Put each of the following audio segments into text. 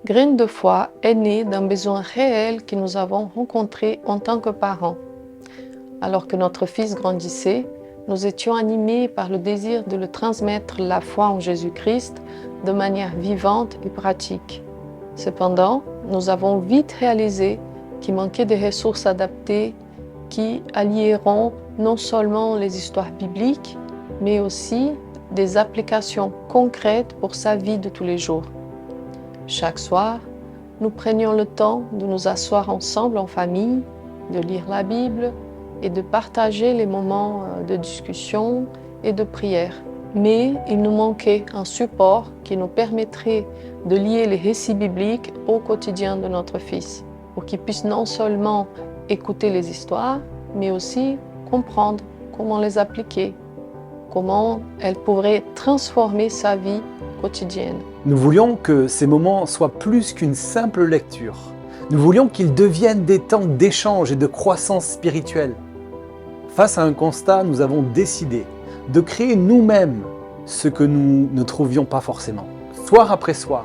Graines de foi est née d'un besoin réel que nous avons rencontré en tant que parents. Alors que notre fils grandissait, nous étions animés par le désir de le transmettre la foi en Jésus-Christ de manière vivante et pratique. Cependant, nous avons vite réalisé qu'il manquait des ressources adaptées qui allieront non seulement les histoires bibliques, mais aussi des applications concrètes pour sa vie de tous les jours. Chaque soir, nous prenions le temps de nous asseoir ensemble en famille, de lire la Bible et de partager les moments de discussion et de prière. Mais il nous manquait un support qui nous permettrait de lier les récits bibliques au quotidien de notre fils, pour qu'il puisse non seulement écouter les histoires, mais aussi comprendre comment les appliquer, comment elles pourraient transformer sa vie quotidienne. Nous voulions que ces moments soient plus qu'une simple lecture. Nous voulions qu'ils deviennent des temps d'échange et de croissance spirituelle. Face à un constat, nous avons décidé de créer nous-mêmes ce que nous ne trouvions pas forcément. Soir après soir,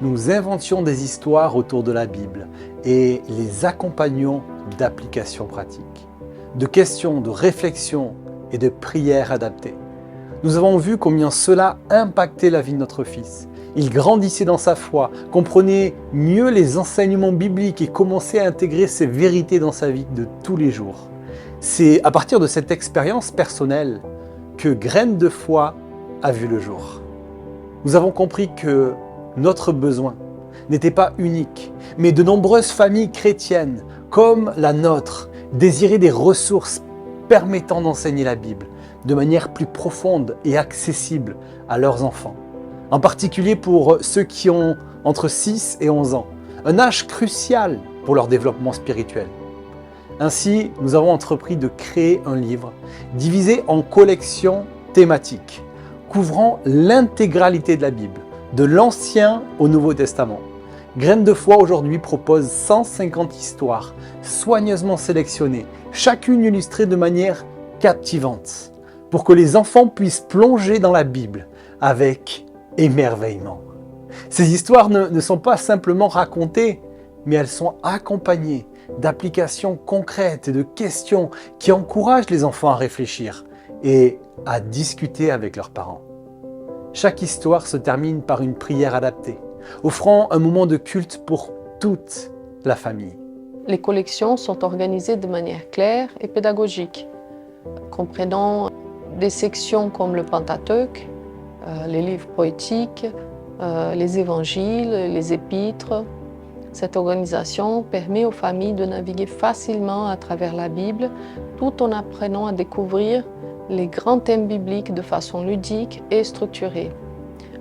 nous inventions des histoires autour de la Bible et les accompagnions d'applications pratiques, de questions, de réflexions et de prières adaptées. Nous avons vu combien cela impactait la vie de notre fils. Il grandissait dans sa foi, comprenait mieux les enseignements bibliques et commençait à intégrer ces vérités dans sa vie de tous les jours. C'est à partir de cette expérience personnelle que Graines de foi a vu le jour. Nous avons compris que notre besoin n'était pas unique, mais de nombreuses familles chrétiennes, comme la nôtre, désiraient des ressources permettant d'enseigner la Bible de manière plus profonde et accessible à leurs enfants. En particulier pour ceux qui ont entre 6 et 11 ans, un âge crucial pour leur développement spirituel. Ainsi, nous avons entrepris de créer un livre divisé en collections thématiques, couvrant l'intégralité de la Bible, de l'Ancien au Nouveau Testament. Graines de foi aujourd'hui propose 150 histoires soigneusement sélectionnées, chacune illustrée de manière captivante, pour que les enfants puissent plonger dans la Bible avec émerveillement. Ces histoires ne sont pas simplement racontées, mais elles sont accompagnées d'applications concrètes et de questions qui encouragent les enfants à réfléchir et à discuter avec leurs parents. Chaque histoire se termine par une prière adaptée, offrant un moment de culte pour toute la famille. Les collections sont organisées de manière claire et pédagogique, comprenant des sections comme le Pentateuque, les livres poétiques, les évangiles, les épîtres. Cette organisation permet aux familles de naviguer facilement à travers la Bible tout en apprenant à découvrir les grands thèmes bibliques de façon ludique et structurée.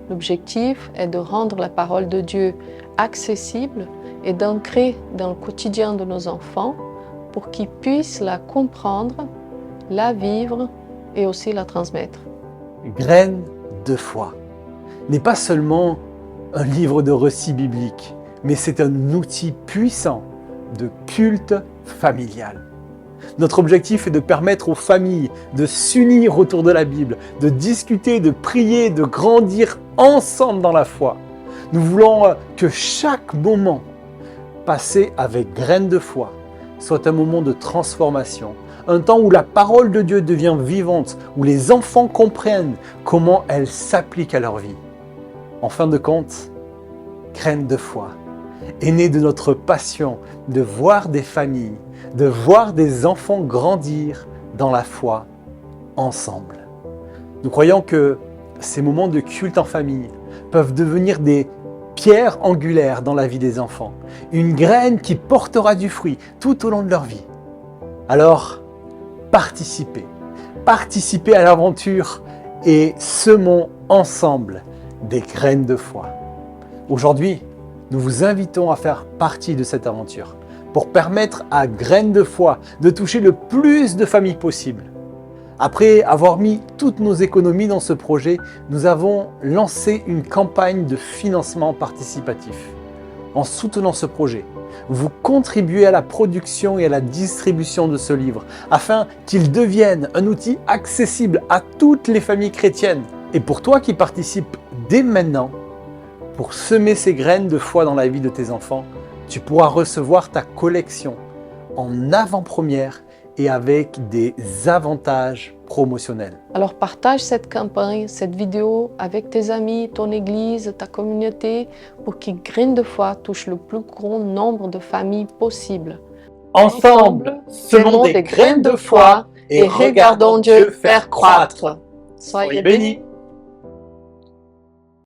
L'objectif est de rendre la parole de Dieu accessible et d'ancrer dans le quotidien de nos enfants pour qu'ils puissent la comprendre, la vivre et aussi la transmettre. Graines de foi n'est pas seulement un livre de récits bibliques, mais c'est un outil puissant de culte familial. Notre objectif est de permettre aux familles de s'unir autour de la Bible, de discuter, de prier, de grandir ensemble dans la foi. Nous voulons que chaque moment passé avec Graines de foi soit un moment de transformation, un temps où la parole de Dieu devient vivante, où les enfants comprennent comment elle s'applique à leur vie. En fin de compte, Graines de foi est né de notre passion de voir des familles, de voir des enfants grandir dans la foi ensemble. Nous croyons que ces moments de culte en famille peuvent devenir des pierres angulaires dans la vie des enfants, une graine qui portera du fruit tout au long de leur vie. Alors, participez à l'aventure et semons ensemble des graines de foi. Aujourd'hui, nous vous invitons à faire partie de cette aventure pour permettre à Graines de foi de toucher le plus de familles possible. Après avoir mis toutes nos économies dans ce projet, nous avons lancé une campagne de financement participatif. En soutenant ce projet, vous contribuez à la production et à la distribution de ce livre afin qu'il devienne un outil accessible à toutes les familles chrétiennes. Et pour toi qui participes dès maintenant, Pour semer ces graines de foi dans la vie de tes enfants, tu pourras recevoir ta collection en avant-première et avec des avantages promotionnels. Alors partage cette campagne, cette vidéo avec tes amis, ton église, ta communauté pour que Graines de foi touche le plus grand nombre de familles possible. Ensemble, semons des graines de foi et regardons Dieu faire croître. Soyez bénis.